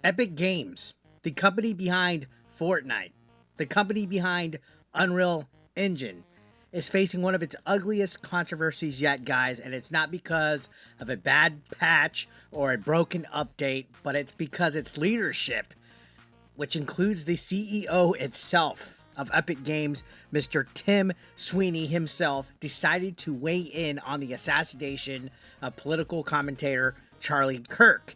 Epic Games, the company behind Fortnite, the company behind Unreal Engine, is facing one of its ugliest controversies yet, guys, and it's not because of a bad patch or a broken update, but it's because its leadership, which includes the CEO itself of Epic Games, Mr. Tim Sweeney himself, decided to weigh in on the assassination of political commentator Charlie Kirk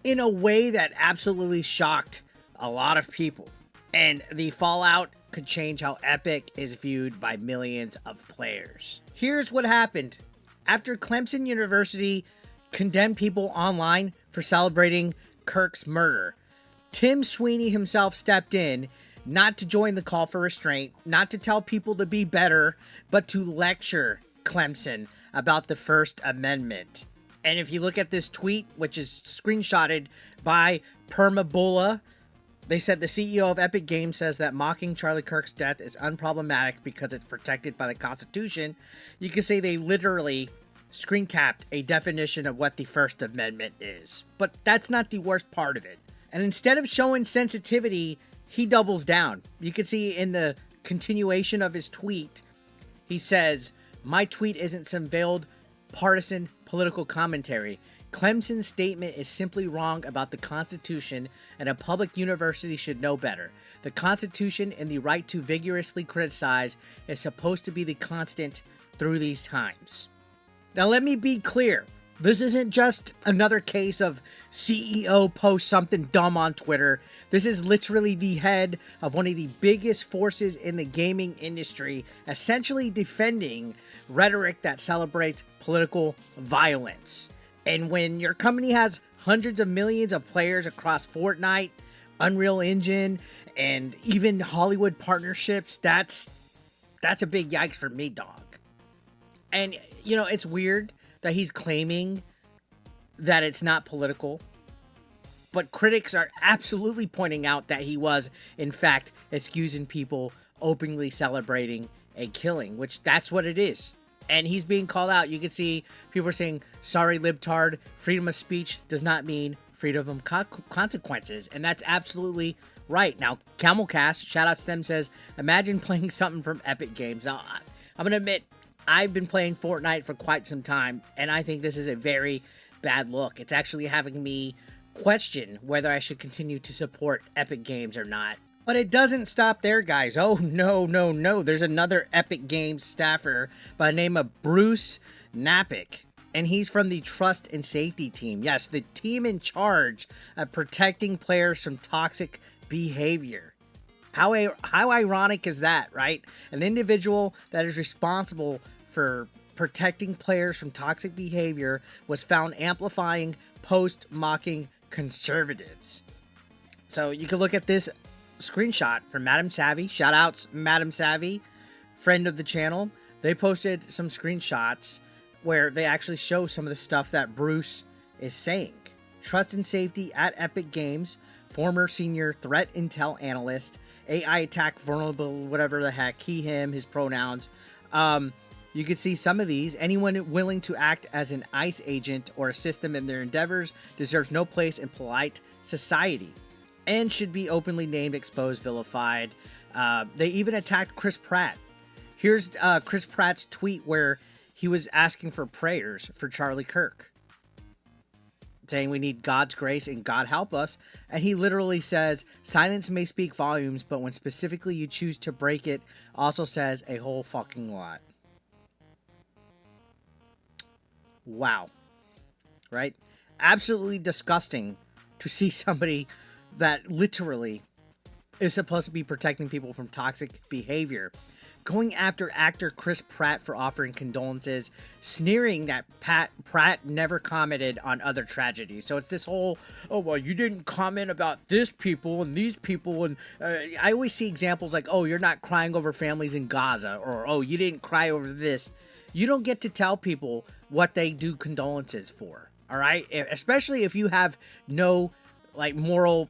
in a way that absolutely shocked a lot of people. And the fallout could change how Epic is viewed by millions of players. Here's what happened. After Clemson University condemned people online for celebrating Kirk's murder, Tim Sweeney himself stepped in, not to join the call for restraint, not to tell people to be better, but to lecture Clemson about the First Amendment. And if you look at this tweet, which is screenshotted by Permabola, they said the CEO of Epic Games says that mocking Charlie Kirk's death is unproblematic because it's protected by the Constitution. You can say they literally screen capped a definition of what the First Amendment is. But that's not the worst part of it. And instead of showing sensitivity, he doubles down. You can see in the continuation of his tweet, he says, "My tweet isn't some veiled partisan political commentary. Clemson's statement is simply wrong about the Constitution, and a public university should know better. The Constitution and the right to vigorously criticize is supposed to be the constant through these times." Now let me be clear. This isn't just another case of CEO post something dumb on Twitter. This is literally the head of one of the biggest forces in the gaming industry, essentially defending rhetoric that celebrates political violence. And when your company has hundreds of millions of players across Fortnite, Unreal Engine, and even Hollywood partnerships, that's a big yikes for me, dog. And, you know, it's weird that he's claiming that it's not political, but critics are absolutely pointing out that he was, in fact, excusing people openly celebrating a killing, which that's what it is. And he's being called out. You can see people are saying, "Sorry, libtard, freedom of speech does not mean freedom of consequences." And that's absolutely right. Now, Camelcast, shout out to them, says, "Imagine playing something from Epic Games." Now, I'm going to admit, I've been playing Fortnite for quite some time, and I think this is a very bad look. It's actually having me question whether I should continue to support Epic Games or not. But it doesn't stop there, guys. Oh, no. There's another Epic Games staffer by the name of Bruce Knapic, and he's from the Trust and Safety team. Yes, the team in charge of protecting players from toxic behavior. How ironic is that, right? An individual that is responsible for protecting players from toxic behavior was found amplifying post-mocking conservatives. So you can look at this screenshot from Madam Savvy. Shout outs Madam Savvy, friend of the channel. They posted some screenshots where they actually show some of the stuff that Bruce is saying. Trust and Safety at Epic Games, former senior threat intel analyst, AI attack vulnerable, whatever the heck, he, him, his pronouns. You can see some of these. Anyone willing to act as an ICE agent or assist them in their endeavors deserves no place in polite society and should be openly named, exposed, vilified. They even attacked Chris Pratt. Here's Chris Pratt's tweet where he was asking for prayers for Charlie Kirk, saying we need God's grace and God help us. And he literally says, "Silence may speak volumes, but when specifically you choose to break it, also says a whole fucking lot." Wow. Right? Absolutely disgusting to see somebody that literally is supposed to be protecting people from toxic behavior going after actor Chris Pratt for offering condolences, sneering that Pratt never commented on other tragedies. So it's this whole, "Oh, well, you didn't comment about this people and these people." And I always see examples like, "Oh, you're not crying over families in Gaza," or, "Oh, you didn't cry over this." You don't get to tell people what they do condolences for, all right? Especially if you have no, like, moral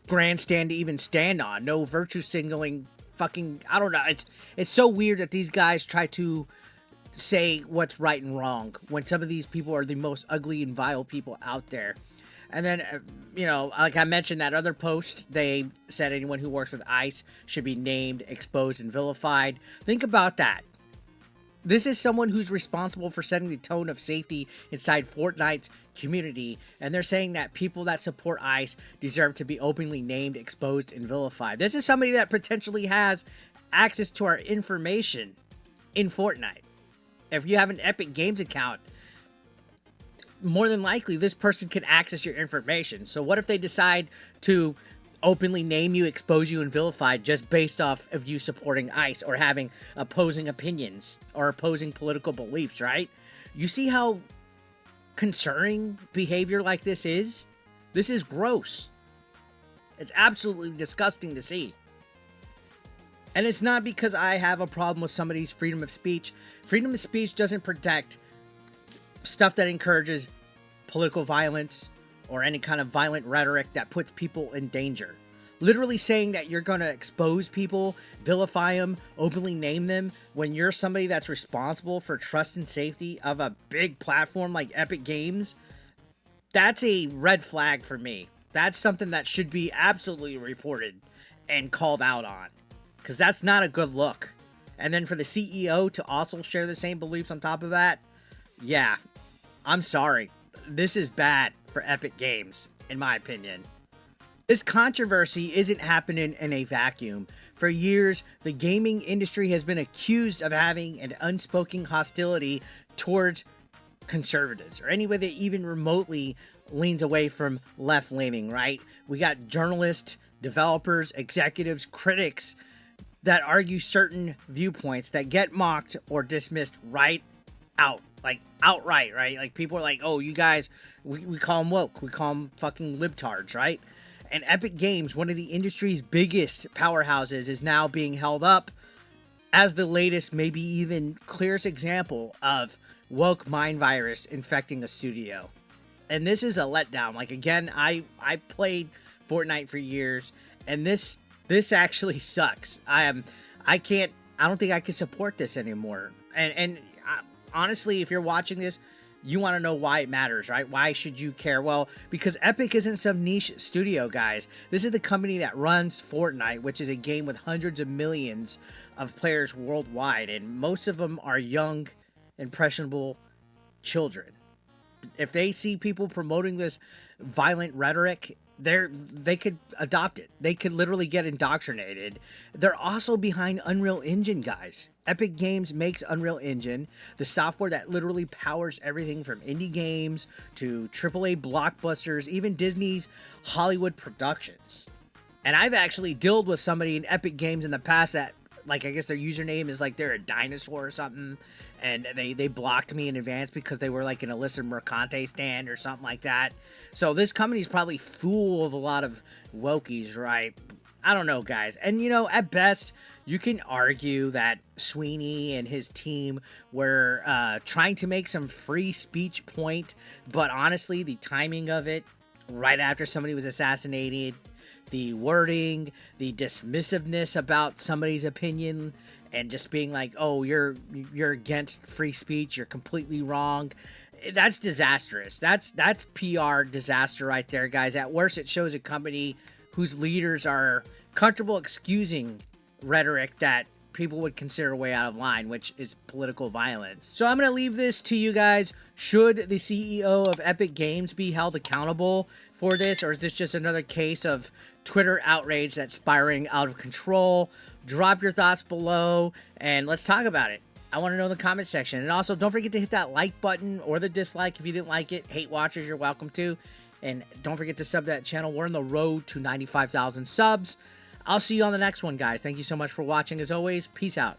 grandstand to even stand on, no virtue signaling fucking, I don't know. It's so weird that these guys try to say what's right and wrong when some of these people are the most ugly and vile people out there. And then, you know, like I mentioned, that other post, they said anyone who works with ICE should be named, exposed, and vilified. Think about that. This is someone who's responsible for setting the tone of safety inside Fortnite's community, and they're saying that people that support ICE deserve to be openly named, exposed, and vilified. This is somebody that potentially has access to our information in Fortnite. If you have an Epic Games account, more than likely this person can access your information. So what if they decide to openly name you, expose you, and vilify just based off of you supporting ICE or having opposing opinions or opposing political beliefs, right? You see how concerning behavior like this is? This is gross. It's absolutely disgusting to see. And it's not because I have a problem with somebody's freedom of speech. Freedom of speech doesn't protect stuff that encourages political violence or any kind of violent rhetoric that puts people in danger. Literally saying that you're going to expose people, vilify them, openly name them, when you're somebody that's responsible for trust and safety of a big platform like Epic Games, that's a red flag for me. That's something that should be absolutely reported and called out on, because that's not a good look. And then for the CEO to also share the same beliefs on top of that, yeah, I'm sorry. This is bad for Epic Games, in my opinion. This controversy isn't happening in a vacuum. For years, the gaming industry has been accused of having an unspoken hostility towards conservatives, or anybody that even remotely leans away from left-leaning, right? We got journalists, developers, executives, critics that argue certain viewpoints that get mocked or dismissed right out. Like, outright, right? Like, people are like, oh, you guys, we call them woke. We call them fucking libtards, right? And Epic Games, one of the industry's biggest powerhouses, is now being held up as the latest, maybe even clearest example of woke mind virus infecting a studio. And this is a letdown. Like, again, I played Fortnite for years, and this actually sucks. I don't think I can support this anymore. And honestly, if you're watching this, you want to know why it matters, right? Why should you care? Well, because Epic isn't some niche studio, guys. This is the company that runs Fortnite, which is a game with hundreds of millions of players worldwide, and most of them are young, impressionable children. If they see people promoting this violent rhetoric, they could adopt it. They could literally get indoctrinated. They're also behind Unreal Engine, guys. Epic Games makes Unreal Engine, the software that literally powers everything from indie games to AAA blockbusters, even Disney's Hollywood productions. And I've actually dealt with somebody in Epic Games in the past that, like, I guess their username is like they're a dinosaur or something, and they blocked me in advance because they were like an Alyssa Mercante stand or something like that. So this company's probably full of a lot of wokies, right? I don't know, guys. And, you know, at best, you can argue that Sweeney and his team were trying to make some free speech point, but honestly, the timing of it, right after somebody was assassinated, the wording, the dismissiveness about somebody's opinion, and just being like, oh, you're against free speech, you're completely wrong. That's disastrous. That's PR disaster right there, guys. At worst, it shows a company whose leaders are comfortable excusing rhetoric that people would consider way out of line, which is political violence. So I'm going to leave this to you guys. Should the CEO of Epic Games be held accountable for this, or is this just another case of Twitter outrage that's spiraling out of control? Drop your thoughts below, and let's talk about it. I want to know in the comment section. And also, don't forget to hit that like button or the dislike if you didn't like it. Hate watchers, you're welcome to. And don't forget to sub to that channel. We're on the road to 95,000 subs. I'll see you on the next one, guys. Thank you so much for watching. As always, peace out.